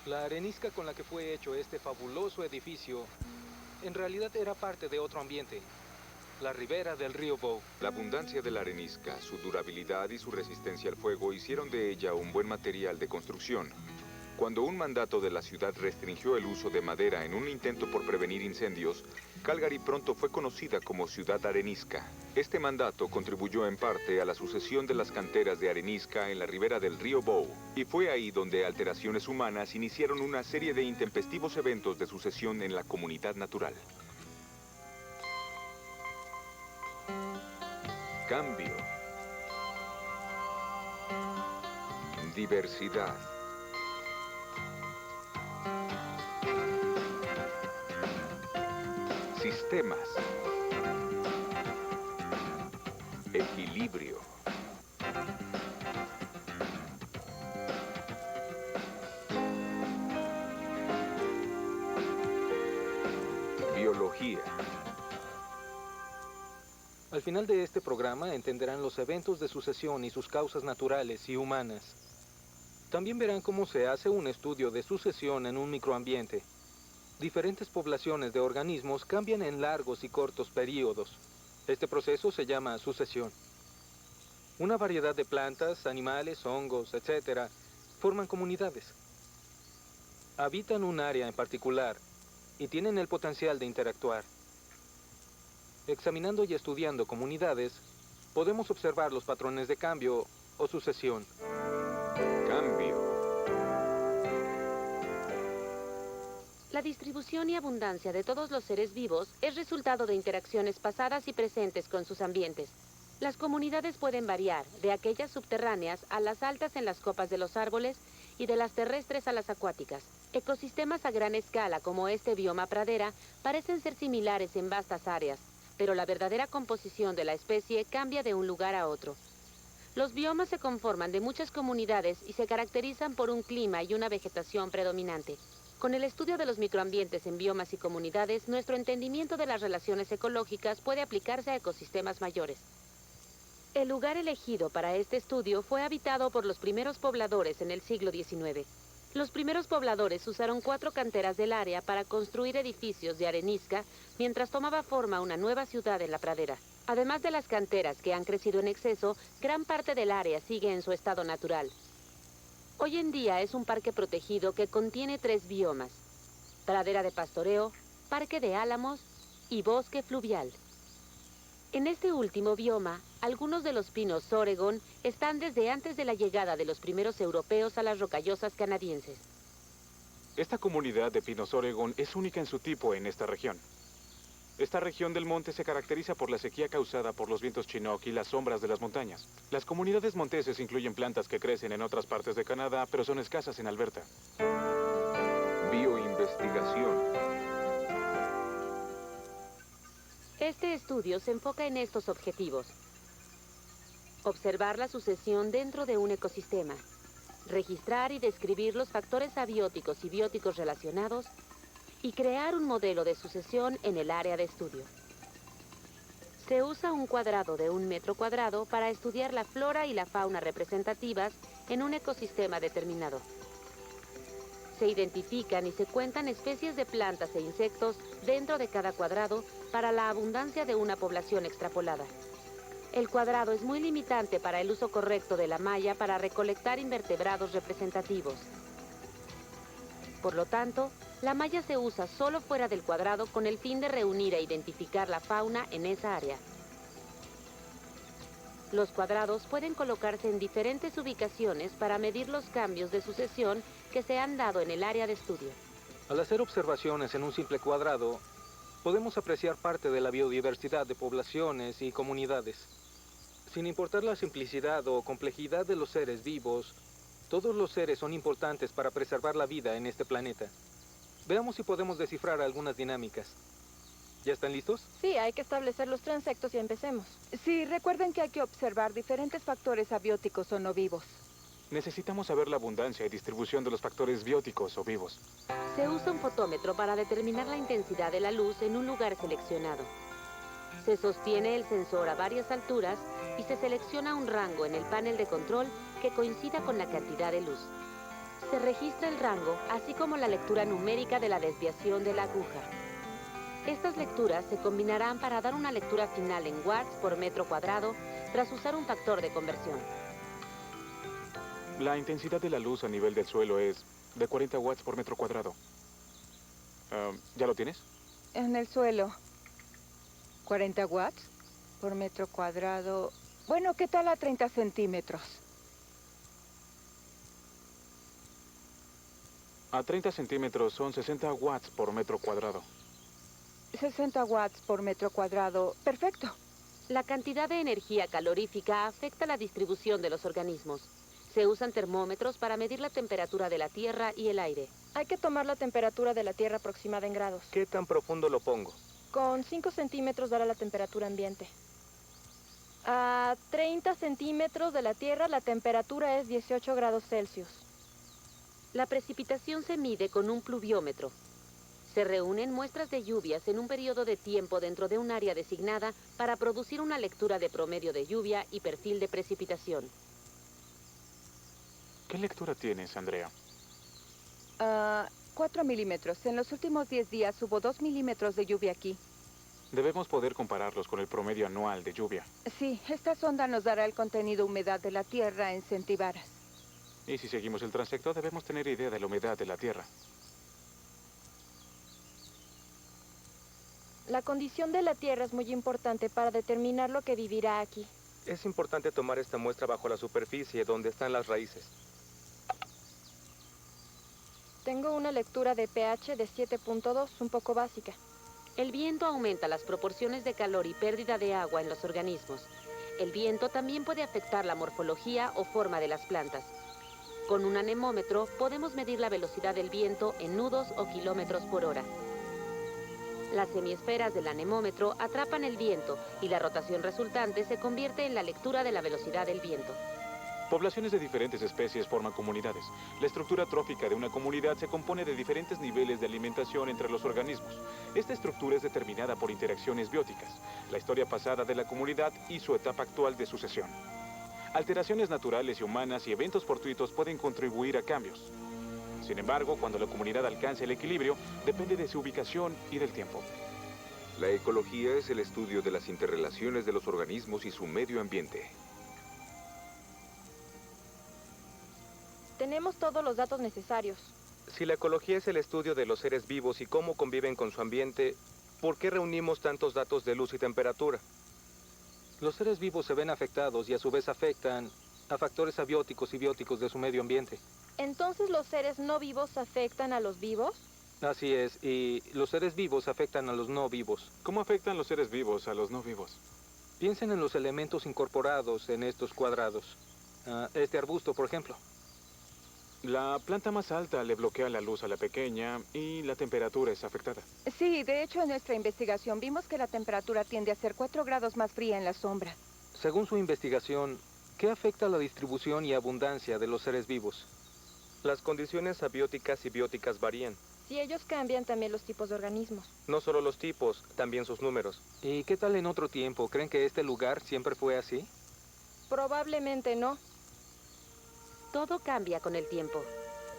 La arenisca con la que fue hecho este fabuloso edificio en realidad era parte de otro ambiente, la ribera del río Bow. La abundancia de la arenisca, su durabilidad y su resistencia al fuego hicieron de ella un buen material de construcción. Cuando un mandato de la ciudad restringió el uso de madera en un intento por prevenir incendios, Calgary pronto fue conocida como Ciudad Arenisca. Este mandato contribuyó en parte a la sucesión de las canteras de arenisca en la ribera del río Bow, y fue ahí donde alteraciones humanas iniciaron una serie de intempestivos eventos de sucesión en la comunidad natural. Cambio. Diversidad. Sistemas. Equilibrio. Biología. Al final de este programa entenderán los eventos de sucesión y sus causas naturales y humanas. También verán cómo se hace un estudio de sucesión en un microambiente. Diferentes poblaciones de organismos cambian en largos y cortos periodos. Este proceso se llama sucesión. Una variedad de plantas, animales, hongos, etc., forman comunidades. Habitan un área en particular y tienen el potencial de interactuar. Examinando y estudiando comunidades, podemos observar los patrones de cambio o sucesión. Cambio. La distribución y abundancia de todos los seres vivos es resultado de interacciones pasadas y presentes con sus ambientes. Las comunidades pueden variar, de aquellas subterráneas a las altas en las copas de los árboles y de las terrestres a las acuáticas. Ecosistemas a gran escala como este bioma pradera parecen ser similares en vastas áreas, pero la verdadera composición de la especie cambia de un lugar a otro. Los biomas se conforman de muchas comunidades y se caracterizan por un clima y una vegetación predominante. Con el estudio de los microambientes en biomas y comunidades, nuestro entendimiento de las relaciones ecológicas puede aplicarse a ecosistemas mayores. El lugar elegido para este estudio fue habitado por los primeros pobladores en el siglo XIX. Los primeros pobladores usaron 4 canteras del área para construir edificios de arenisca mientras tomaba forma una nueva ciudad en la pradera. Además de las canteras que han crecido en exceso, gran parte del área sigue en su estado natural. Hoy en día es un parque protegido que contiene 3 biomas: pradera de pastoreo, parque de álamos y bosque fluvial. En este último bioma, algunos de los pinos Oregon están desde antes de la llegada de los primeros europeos a las rocallosas canadienses. Esta comunidad de pinos Oregon es única en su tipo en esta región. Esta región del monte se caracteriza por la sequía causada por los vientos Chinook y las sombras de las montañas. Las comunidades monteses incluyen plantas que crecen en otras partes de Canadá, pero son escasas en Alberta. Bioinvestigación. Este estudio se enfoca en estos objetivos: observar la sucesión dentro de un ecosistema, registrar y describir los factores abióticos y bióticos relacionados, y crear un modelo de sucesión en el área de estudio. Se usa un cuadrado de 1 metro cuadrado para estudiar la flora y la fauna representativas en un ecosistema determinado. Se identifican y se cuentan especies de plantas e insectos dentro de cada cuadrado para la abundancia de una población extrapolada. El cuadrado es muy limitante para el uso correcto de la malla para recolectar invertebrados representativos. Por lo tanto, la malla se usa solo fuera del cuadrado con el fin de reunir e identificar la fauna en esa área. Los cuadrados pueden colocarse en diferentes ubicaciones para medir los cambios de sucesión que se han dado en el área de estudio. Al hacer observaciones en un simple cuadrado, podemos apreciar parte de la biodiversidad de poblaciones y comunidades. Sin importar la simplicidad o complejidad de los seres vivos, todos los seres son importantes para preservar la vida en este planeta. Veamos si podemos descifrar algunas dinámicas. ¿Ya están listos? Sí, hay que establecer los transectos y empecemos. Sí, recuerden que hay que observar diferentes factores abióticos o no vivos. Necesitamos saber la abundancia y distribución de los factores bióticos o vivos. Se usa un fotómetro para determinar la intensidad de la luz en un lugar seleccionado. Se sostiene el sensor a varias alturas y se selecciona un rango en el panel de control que coincida con la cantidad de luz. Se registra el rango, así como la lectura numérica de la desviación de la aguja. Estas lecturas se combinarán para dar una lectura final en watts por metro cuadrado tras usar un factor de conversión. La intensidad de la luz a nivel del suelo es de 40 watts por metro cuadrado. ¿Ya lo tienes? En el suelo. 40 watts por metro cuadrado. Bueno, ¿qué tal a 30 centímetros? A 30 centímetros son 60 watts por metro cuadrado. 60 watts por metro cuadrado. Perfecto. La cantidad de energía calorífica afecta la distribución de los organismos. Se usan termómetros para medir la temperatura de la tierra y el aire. Hay que tomar la temperatura de la Tierra aproximada en grados. ¿Qué tan profundo lo pongo? Con 5 centímetros dará la temperatura ambiente. A 30 centímetros de la Tierra la temperatura es 18 grados Celsius. La precipitación se mide con un pluviómetro. Se reúnen muestras de lluvias en un periodo de tiempo dentro de un área designada para producir una lectura de promedio de lluvia y perfil de precipitación. ¿Qué lectura tienes, Andrea? 4 milímetros. En los últimos 10 días hubo 2 milímetros de lluvia aquí. Debemos poder compararlos con el promedio anual de lluvia. Sí, esta sonda nos dará el contenido humedad de la Tierra en centibaras. Y si seguimos el transecto, debemos tener idea de la humedad de la Tierra. La condición de la Tierra es muy importante para determinar lo que vivirá aquí. Es importante tomar esta muestra bajo la superficie, donde están las raíces. Tengo una lectura de pH de 7.2, un poco básica. El viento aumenta las proporciones de calor y pérdida de agua en los organismos. El viento también puede afectar la morfología o forma de las plantas. Con un anemómetro podemos medir la velocidad del viento en nudos o kilómetros por hora. Las semiesferas del anemómetro atrapan el viento y la rotación resultante se convierte en la lectura de la velocidad del viento. Poblaciones de diferentes especies forman comunidades. La estructura trófica de una comunidad se compone de diferentes niveles de alimentación entre los organismos. Esta estructura es determinada por interacciones bióticas, la historia pasada de la comunidad y su etapa actual de sucesión. Alteraciones naturales y humanas y eventos fortuitos pueden contribuir a cambios. Sin embargo, cuando la comunidad alcance el equilibrio, depende de su ubicación y del tiempo. La ecología es el estudio de las interrelaciones de los organismos y su medio ambiente. Tenemos todos los datos necesarios. Si la ecología es el estudio de los seres vivos y cómo conviven con su ambiente, ¿por qué reunimos tantos datos de luz y temperatura? Los seres vivos se ven afectados y a su vez afectan a factores abióticos y bióticos de su medio ambiente. ¿Entonces los seres no vivos afectan a los vivos? Así es, y los seres vivos afectan a los no vivos. ¿Cómo afectan los seres vivos a los no vivos? Piensen en los elementos incorporados en estos cuadrados. Este arbusto, por ejemplo. La planta más alta le bloquea la luz a la pequeña y la temperatura es afectada. Sí, de hecho en nuestra investigación vimos que la temperatura tiende a ser 4 grados más fría en la sombra. Según su investigación, ¿qué afecta la distribución y abundancia de los seres vivos? Las condiciones abióticas y bióticas varían. Si ellos cambian, también los tipos de organismos. No solo los tipos, también sus números. ¿Y qué tal en otro tiempo? ¿Creen que este lugar siempre fue así? Probablemente no. Todo cambia con el tiempo.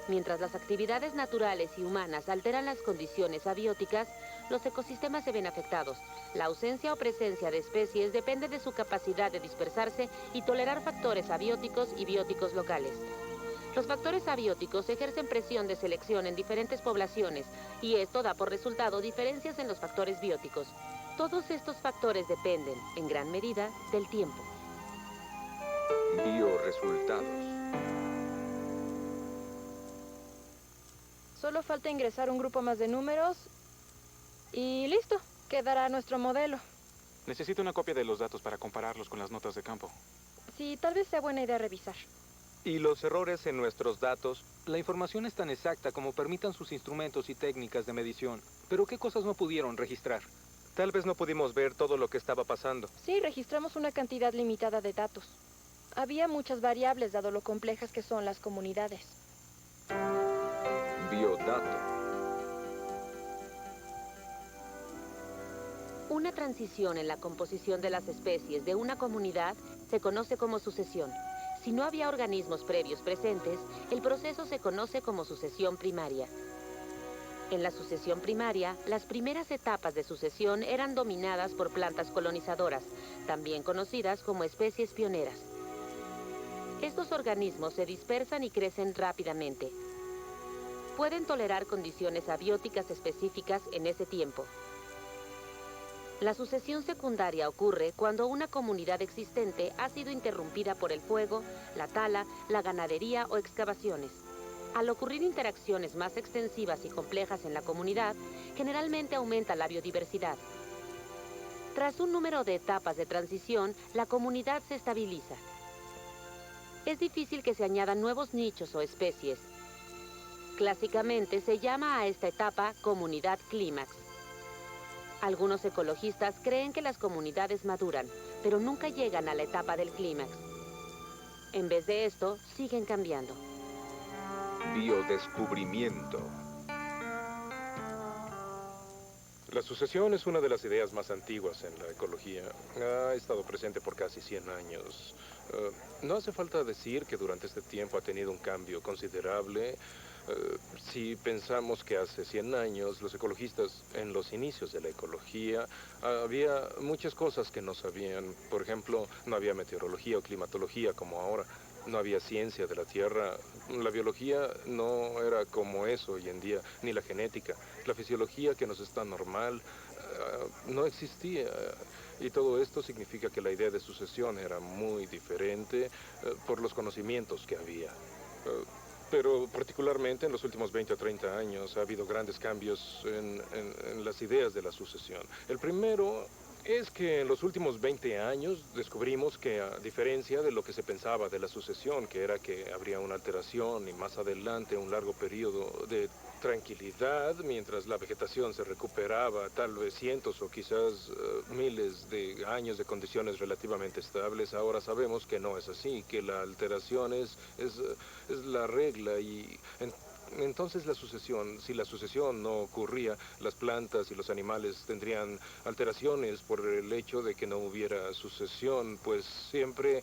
Mientras las actividades naturales y humanas alteran las condiciones abióticas, los ecosistemas se ven afectados. La ausencia o presencia de especies depende de su capacidad de dispersarse y tolerar factores abióticos y bióticos locales. Los factores abióticos ejercen presión de selección en diferentes poblaciones y esto da por resultado diferencias en los factores bióticos. Todos estos factores dependen, en gran medida, del tiempo. Bioresultados. Solo falta ingresar un grupo más de números y listo, quedará nuestro modelo. Necesito una copia de los datos para compararlos con las notas de campo. Sí, tal vez sea buena idea revisar. Y los errores en nuestros datos, la información es tan exacta como permitan sus instrumentos y técnicas de medición. Pero ¿qué cosas no pudieron registrar? Tal vez no pudimos ver todo lo que estaba pasando. Sí, registramos una cantidad limitada de datos. Había muchas variables dado lo complejas que son las comunidades. Biodato. Una transición en la composición de las especies de una comunidad se conoce como sucesión. Si no había organismos previos presentes, el proceso se conoce como sucesión primaria. En la sucesión primaria, las primeras etapas de sucesión eran dominadas por plantas colonizadoras, también conocidas como especies pioneras. Estos organismos se dispersan y crecen rápidamente. Pueden tolerar condiciones abióticas específicas en ese tiempo. La sucesión secundaria ocurre cuando una comunidad existente ha sido interrumpida por el fuego, la tala, la ganadería o excavaciones. Al ocurrir interacciones más extensivas y complejas en la comunidad, generalmente aumenta la biodiversidad. Tras un número de etapas de transición, la comunidad se estabiliza. Es difícil que se añadan nuevos nichos o especies. Clásicamente se llama a esta etapa comunidad clímax. Algunos ecologistas creen que las comunidades maduran, pero nunca llegan a la etapa del clímax. En vez de esto, siguen cambiando. Biodescubrimiento. La sucesión es una de las ideas más antiguas en la ecología. Ha estado presente por casi 100 años. No hace falta decir que durante este tiempo ha tenido un cambio considerable. Si pensamos que hace 100 años los ecologistas, en los inicios de la ecología, había muchas cosas que no sabían. Por ejemplo, no había meteorología o climatología como ahora. No había ciencia de la Tierra. La biología no era como es hoy en día, ni la genética. La fisiología que nos está normal no existía. Y todo esto significa que la idea de sucesión era muy diferente por los conocimientos que había. Pero particularmente en los últimos 20 o 30 años ha habido grandes cambios en las ideas de la sucesión. El primero es que en los últimos 20 años descubrimos que, a diferencia de lo que se pensaba de la sucesión, que era que habría una alteración y más adelante un largo periodo de tranquilidad mientras la vegetación se recuperaba, tal vez cientos o quizás miles de años de condiciones relativamente estables, ahora sabemos que no es así, que la alteración es la regla y entonces la sucesión, si la sucesión no ocurría, las plantas y los animales tendrían alteraciones por el hecho de que no hubiera sucesión, pues siempre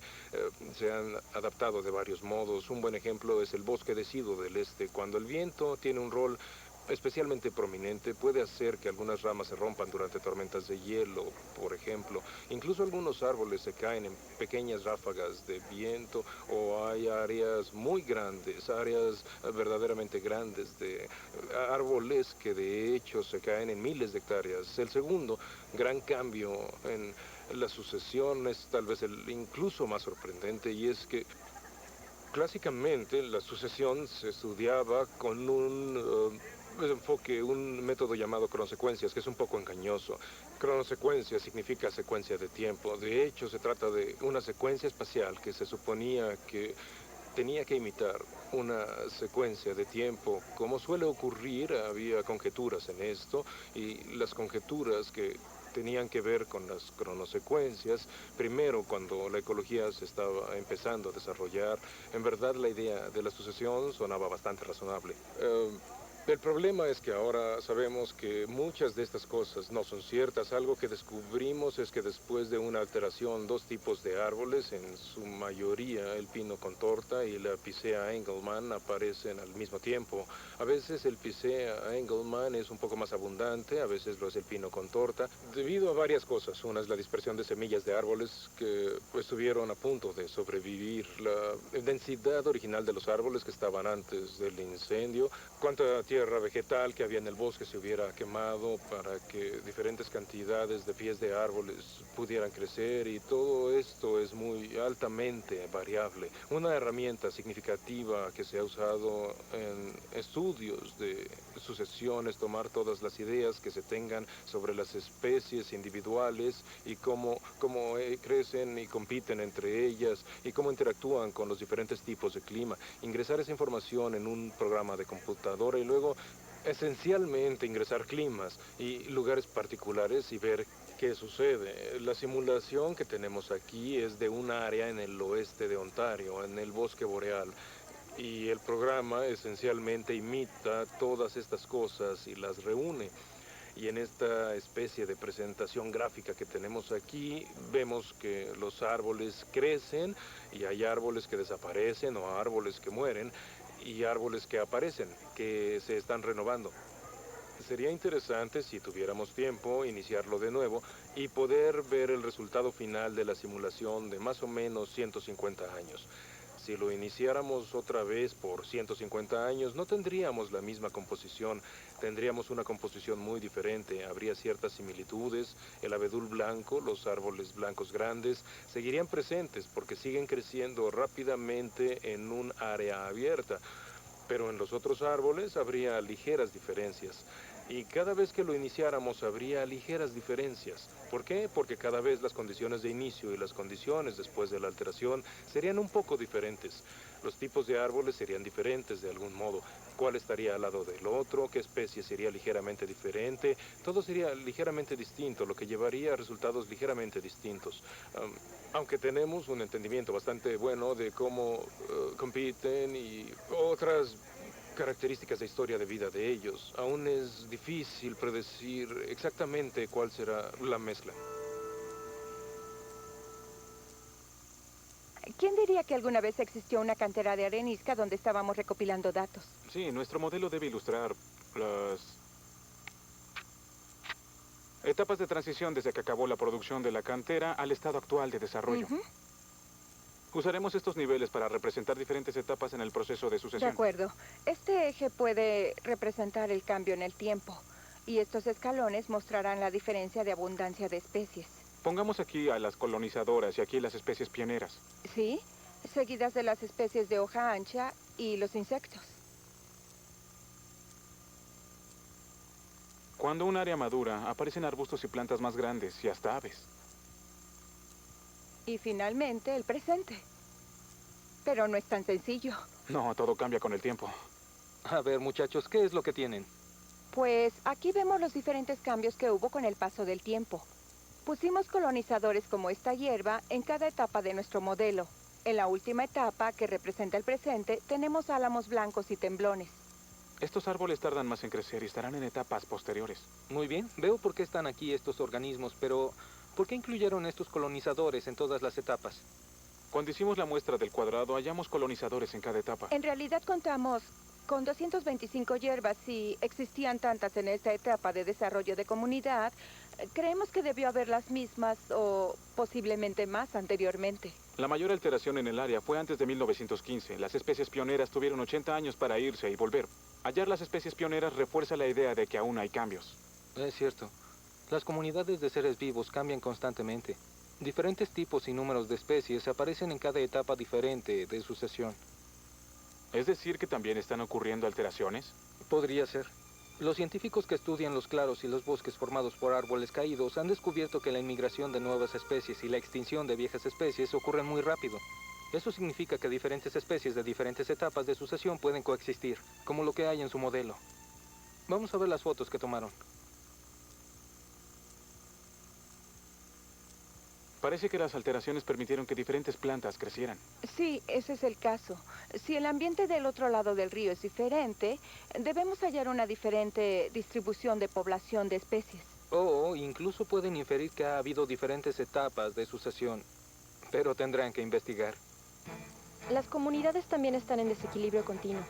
se han adaptado de varios modos. Un buen ejemplo es el bosque deciduo del este. Cuando el viento tiene un rol especialmente prominente, puede hacer que algunas ramas se rompan durante tormentas de hielo, por ejemplo. Incluso algunos árboles se caen en pequeñas ráfagas de viento, o hay áreas muy grandes, áreas verdaderamente grandes de árboles que de hecho se caen en miles de hectáreas. El segundo gran cambio en la sucesión es tal vez el incluso más sorprendente, y es que clásicamente la sucesión se estudiaba con un enfoque, un método llamado cronosecuencias, que es un poco engañoso. Cronosecuencia significa secuencia de tiempo. De hecho, se trata de una secuencia espacial que se suponía que tenía que imitar una secuencia de tiempo. Como suele ocurrir, había conjeturas en esto, y las conjeturas que tenían que ver con las cronosecuencias. Primero, cuando la ecología se estaba empezando a desarrollar, en verdad la idea de la sucesión sonaba bastante razonable. El problema es que ahora sabemos que muchas de estas cosas no son ciertas. Algo que descubrimos es que después de una alteración, dos tipos de árboles, en su mayoría el pino contorta y la Picea Engelmann, aparecen al mismo tiempo. A veces el Picea Engelmann es un poco más abundante, a veces lo es el pino contorta, debido a varias cosas. Una es la dispersión de semillas de árboles que estuvieron a punto de sobrevivir, la densidad original de los árboles que estaban antes del incendio, cuánta tierra vegetal que había en el bosque se hubiera quemado para que diferentes cantidades de pies de árboles pudieran crecer, y todo esto es muy altamente variable. Una herramienta significativa que se ha usado en estudios de sucesión es tomar todas las ideas que se tengan sobre las especies individuales y cómo crecen y compiten entre ellas y cómo interactúan con los diferentes tipos de clima, ingresar esa información en un programa de computadora y luego esencialmente ingresar climas y lugares particulares y ver qué sucede. La simulación que tenemos aquí es de un área en el oeste de Ontario, en el bosque boreal. Y el programa esencialmente imita todas estas cosas y las reúne. Y en esta especie de presentación gráfica que tenemos aquí, vemos que los árboles crecen y hay árboles que desaparecen o árboles que mueren y árboles que aparecen, que se están renovando. Sería interesante, si tuviéramos tiempo, iniciarlo de nuevo y poder ver el resultado final de la simulación de más o menos 150 años. Si lo iniciáramos otra vez por 150 años, no tendríamos la misma composición, tendríamos una composición muy diferente, habría ciertas similitudes, el abedul blanco, los árboles blancos grandes, seguirían presentes porque siguen creciendo rápidamente en un área abierta. Pero en los otros árboles habría ligeras diferencias. Y cada vez que lo iniciáramos habría ligeras diferencias. ¿Por qué? Porque cada vez las condiciones de inicio y las condiciones después de la alteración serían un poco diferentes. Los tipos de árboles serían diferentes de algún modo. ¿Cuál estaría al lado del otro? ¿Qué especie sería ligeramente diferente? Todo sería ligeramente distinto, lo que llevaría a resultados ligeramente distintos. Aunque tenemos un entendimiento bastante bueno de cómo compiten y otras características de historia de vida de ellos, aún es difícil predecir exactamente cuál será la mezcla. ¿Quién diría que alguna vez existió una cantera de arenisca donde estábamos recopilando datos? Sí, nuestro modelo debe ilustrar las etapas de transición desde que acabó la producción de la cantera al estado actual de desarrollo. Usaremos estos niveles para representar diferentes etapas en el proceso de De sucesión. acuerdo. Este eje puede representar el cambio en el tiempo. Y estos escalones mostrarán la diferencia de abundancia de especies. Pongamos aquí a las colonizadoras y aquí las especies pioneras. ¿Sí? Seguidas de las especies de hoja ancha y los insectos. Cuando un área madura, aparecen arbustos y plantas más grandes y hasta aves. Y finalmente, el presente. Pero no es tan sencillo. No, todo cambia con el tiempo. A ver, muchachos, ¿qué es lo que tienen? Pues aquí vemos los diferentes cambios que hubo con el paso del tiempo. Pusimos colonizadores como esta hierba en cada etapa de nuestro modelo. En la última etapa, que representa el presente, tenemos álamos blancos y temblones. Estos árboles tardan más en crecer y estarán en etapas posteriores. Muy bien, veo por qué están aquí estos organismos, pero ¿por qué incluyeron estos colonizadores en todas las etapas? Cuando hicimos la muestra del cuadrado, hallamos colonizadores en cada etapa. En realidad contamos con 225 hierbas. Si existían tantas en esta etapa de desarrollo de comunidad, creemos que debió haber las mismas o posiblemente más anteriormente. La mayor alteración en el área fue antes de 1915. Las especies pioneras tuvieron 80 años para irse y volver. Hallar las especies pioneras refuerza la idea de que aún hay cambios. Es cierto. Las comunidades de seres vivos cambian constantemente. Diferentes tipos y números de especies aparecen en cada etapa diferente de sucesión. ¿Es decir que también están ocurriendo alteraciones? Podría ser. Los científicos que estudian los claros y los bosques formados por árboles caídos han descubierto que la inmigración de nuevas especies y la extinción de viejas especies ocurren muy rápido. Eso significa que diferentes especies de diferentes etapas de sucesión pueden coexistir, como lo que hay en su modelo. Vamos a ver las fotos que tomaron. Parece que las alteraciones permitieron que diferentes plantas crecieran. Sí, ese es el caso. Si el ambiente del otro lado del río es diferente, debemos hallar una diferente distribución de población de especies. O incluso pueden inferir que ha habido diferentes etapas de sucesión, pero tendrán que investigar. Las comunidades también están en desequilibrio continuo.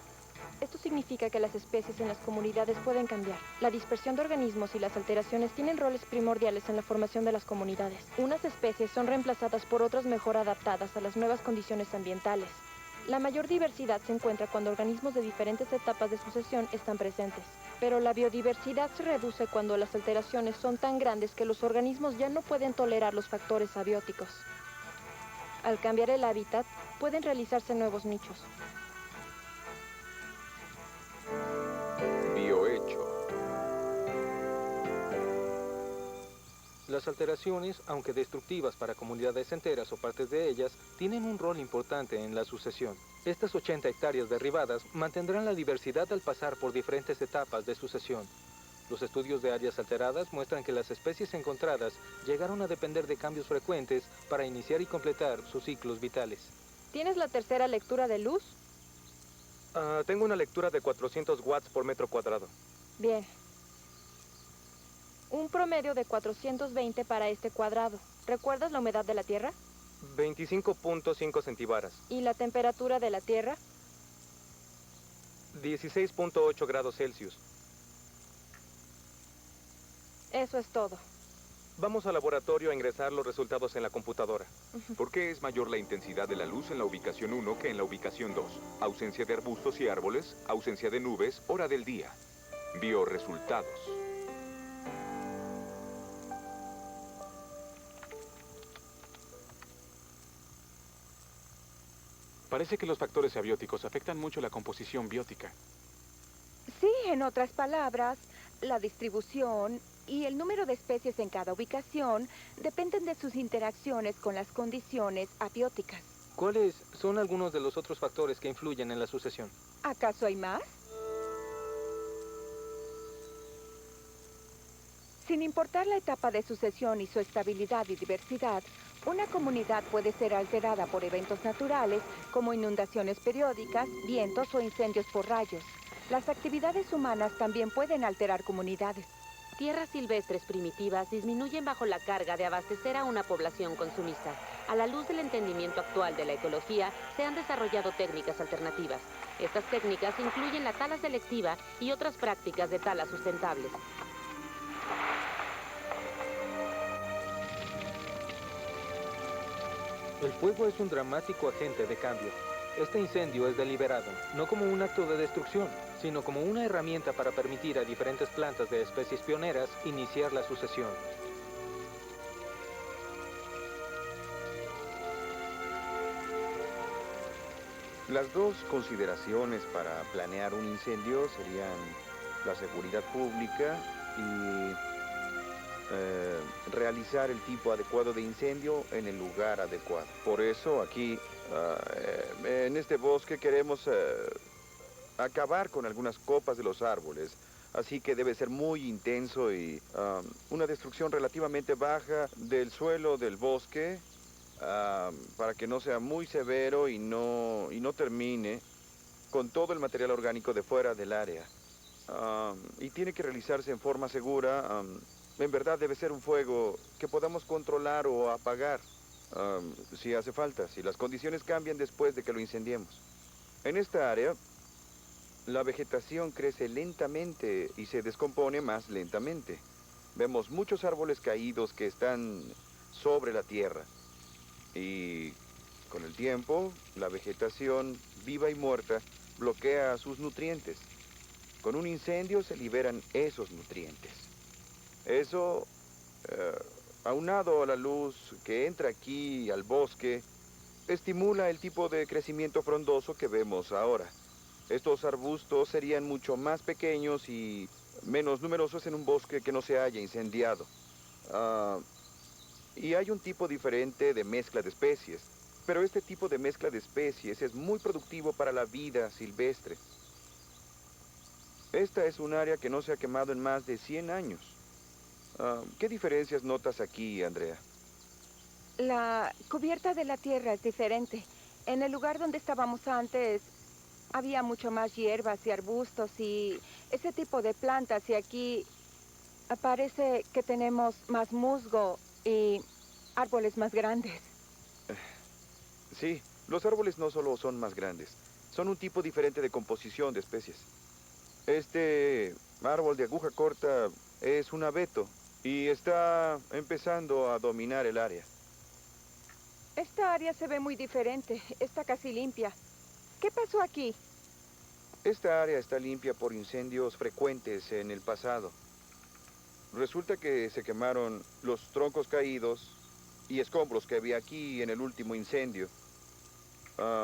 Esto significa que las especies en las comunidades pueden cambiar. La dispersión de organismos y las alteraciones tienen roles primordiales en la formación de las comunidades. Unas especies son reemplazadas por otras mejor adaptadas a las nuevas condiciones ambientales. La mayor diversidad se encuentra cuando organismos de diferentes etapas de sucesión están presentes. Pero la biodiversidad se reduce cuando las alteraciones son tan grandes que los organismos ya no pueden tolerar los factores abióticos. Al cambiar el hábitat, pueden realizarse nuevos nichos. Biohecho. Las alteraciones, aunque destructivas para comunidades enteras o partes de ellas, tienen un rol importante en la sucesión. Estas 80 hectáreas derribadas mantendrán la diversidad al pasar por diferentes etapas de sucesión. Los estudios de áreas alteradas muestran que las especies encontradas llegaron a depender de cambios frecuentes para iniciar y completar sus ciclos vitales. ¿Tienes la tercera lectura de luz? Tengo una lectura de 400 watts por metro cuadrado. Bien. Un promedio de 420 para este cuadrado. ¿Recuerdas la humedad de la Tierra? 25.5 centibaras. ¿Y la temperatura de la Tierra? 16.8 grados Celsius. Eso es todo. Vamos al laboratorio a ingresar los resultados en la computadora. ¿Por qué es mayor la intensidad de la luz en la ubicación 1 que en la ubicación 2? Ausencia de arbustos y árboles, ausencia de nubes, hora del día. Bioresultados. Parece que los factores abióticos afectan mucho la composición biótica. Sí, en otras palabras, la distribución y el número de especies en cada ubicación dependen de sus interacciones con las condiciones abióticas. ¿Cuáles son algunos de los otros factores que influyen en la sucesión? ¿Acaso hay más? Sin importar la etapa de sucesión y su estabilidad y diversidad, una comunidad puede ser alterada por eventos naturales como inundaciones periódicas, vientos o incendios por rayos. Las actividades humanas también pueden alterar comunidades. Tierras silvestres primitivas disminuyen bajo la carga de abastecer a una población consumista. A la luz del entendimiento actual de la ecología, se han desarrollado técnicas alternativas. Estas técnicas incluyen la tala selectiva y otras prácticas de tala sustentables. El fuego es un dramático agente de cambio. Este incendio es deliberado, no como un acto de destrucción, sino como una herramienta para permitir a diferentes plantas de especies pioneras iniciar la sucesión. Las dos consideraciones para planear un incendio serían la seguridad pública y realizar el tipo adecuado de incendio en el lugar adecuado. Por eso aquí, en este bosque, queremos acabar con algunas copas de los árboles. Así que debe ser muy intenso y una destrucción relativamente baja del suelo del bosque para que no sea muy severo y no termine con todo el material orgánico de fuera del área. Y tiene que realizarse en forma segura. En verdad debe ser un fuego que podamos controlar o apagar si hace falta, si las condiciones cambian después de que lo incendiemos. En esta área, la vegetación crece lentamente y se descompone más lentamente. Vemos muchos árboles caídos que están sobre la tierra. Y con el tiempo, la vegetación viva y muerta bloquea sus nutrientes. Con un incendio se liberan esos nutrientes. Eso, aunado a la luz que entra aquí al bosque, estimula el tipo de crecimiento frondoso que vemos ahora. Estos arbustos serían mucho más pequeños y menos numerosos en un bosque que no se haya incendiado. Y hay un tipo diferente de mezcla de especies, pero este tipo de mezcla de especies es muy productivo para la vida silvestre. Esta es un área que no se ha quemado en más de 100 años. ¿Qué diferencias notas aquí, Andrea? La cubierta de la tierra es diferente. En el lugar donde estábamos antes había mucho más hierbas y arbustos y ese tipo de plantas, y aquí parece que tenemos más musgo y árboles más grandes. Sí, los árboles no solo son más grandes, son un tipo diferente de composición de especies. Este árbol de aguja corta es un abeto y está empezando a dominar el área. Esta área se ve muy diferente, está casi limpia. ¿Qué pasó aquí? Esta área está limpia por incendios frecuentes en el pasado. Resulta que se quemaron los troncos caídos y escombros que había aquí en el último incendio.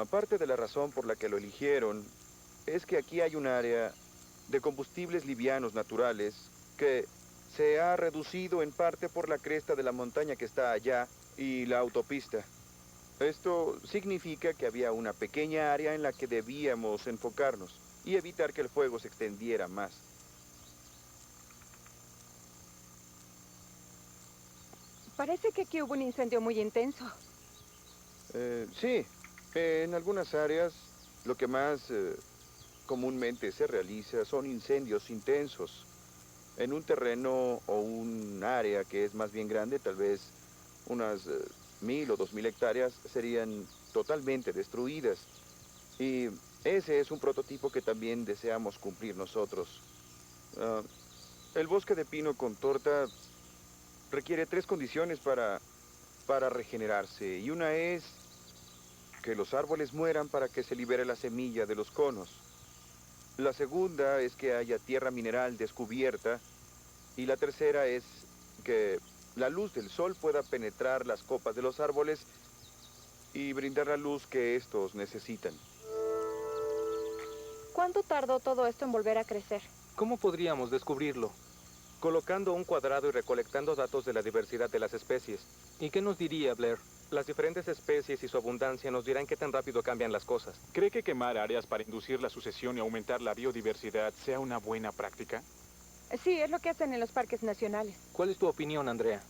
Parte de la razón por la que lo eligieron es que aquí hay un área de combustibles livianos naturales que se ha reducido en parte por la cresta de la montaña que está allá y la autopista. Esto significa que había una pequeña área en la que debíamos enfocarnos y evitar que el fuego se extendiera más. Parece que aquí hubo un incendio muy intenso. Sí, en algunas áreas lo que más comúnmente se realiza son incendios intensos. En un terreno o un área que es más bien grande, tal vez unas 1000 o 2000 hectáreas serían totalmente destruidas. Y ese es un prototipo que también deseamos cumplir nosotros. El bosque de pino con torta requiere 3 condiciones para regenerarse. Y una es que los árboles mueran para que se libere la semilla de los conos. La segunda es que haya tierra mineral descubierta. Y la tercera es que la luz del sol pueda penetrar las copas de los árboles y brindar la luz que estos necesitan. ¿Cuánto tardó todo esto en volver a crecer? ¿Cómo podríamos descubrirlo? Colocando un cuadrado y recolectando datos de la diversidad de las especies. ¿Y qué nos diría Blair? Las diferentes especies y su abundancia nos dirán qué tan rápido cambian las cosas. ¿Cree que quemar áreas para inducir la sucesión y aumentar la biodiversidad sea una buena práctica? Sí, es lo que hacen en los parques nacionales. ¿Cuál es tu opinión, Andrea?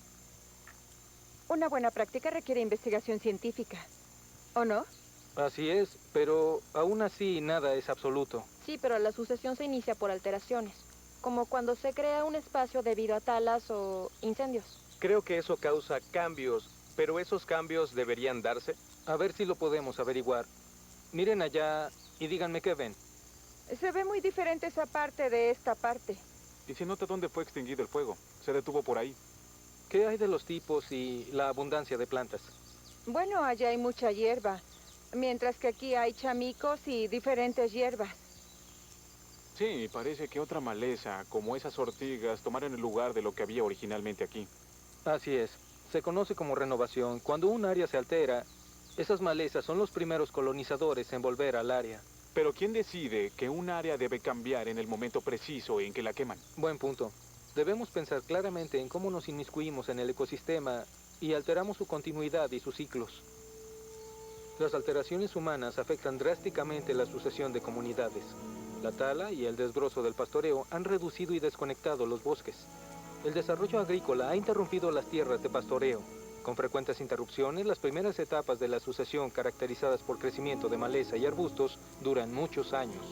Una buena práctica requiere investigación científica, ¿o no? Así es, pero aún así nada es absoluto. Sí, pero la sucesión se inicia por alteraciones, como cuando se crea un espacio debido a talas o incendios. Creo que eso causa cambios, pero esos cambios deberían darse. A ver si lo podemos averiguar. Miren allá y díganme qué ven. Se ve muy diferente esa parte de esta parte. Y se nota dónde fue extinguido el fuego. Se detuvo por ahí. ¿Qué hay de los tipos y la abundancia de plantas? Bueno, allá hay mucha hierba, mientras que aquí hay chamicos y diferentes hierbas. Sí, parece que otra maleza, como esas ortigas, tomaron el lugar de lo que había originalmente aquí. Así es. Se conoce como renovación. Cuando un área se altera, esas malezas son los primeros colonizadores en volver al área. Pero ¿quién decide que un área debe cambiar en el momento preciso en que la queman? Buen punto. Debemos pensar claramente en cómo nos inmiscuimos en el ecosistema y alteramos su continuidad y sus ciclos. Las alteraciones humanas afectan drásticamente la sucesión de comunidades. La tala y el desbrozo del pastoreo han reducido y desconectado los bosques. El desarrollo agrícola ha interrumpido las tierras de pastoreo. Con frecuentes interrupciones, las primeras etapas de la sucesión, caracterizadas por crecimiento de maleza y arbustos, duran muchos años.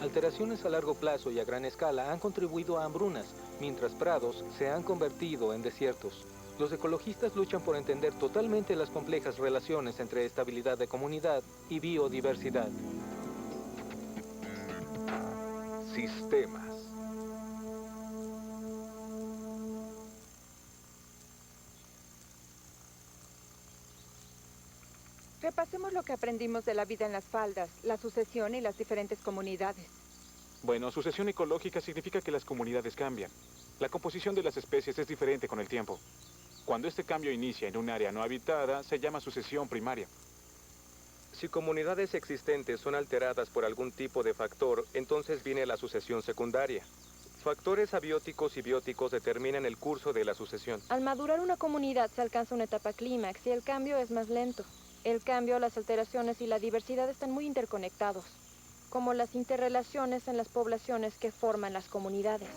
Alteraciones a largo plazo y a gran escala han contribuido a hambrunas, mientras prados se han convertido en desiertos. Los ecologistas luchan por entender totalmente las complejas relaciones entre estabilidad de comunidad y biodiversidad. Sistemas. Repasemos lo que aprendimos de la vida en las faldas, la sucesión y las diferentes comunidades. Bueno, sucesión ecológica significa que las comunidades cambian. La composición de las especies es diferente con el tiempo. Cuando este cambio inicia en un área no habitada, se llama sucesión primaria. Si comunidades existentes son alteradas por algún tipo de factor, entonces viene la sucesión secundaria. Factores abióticos y bióticos determinan el curso de la sucesión. Al madurar una comunidad se alcanza una etapa clímax y el cambio es más lento. El cambio, las alteraciones y la diversidad están muy interconectados, como las interrelaciones en las poblaciones que forman las comunidades.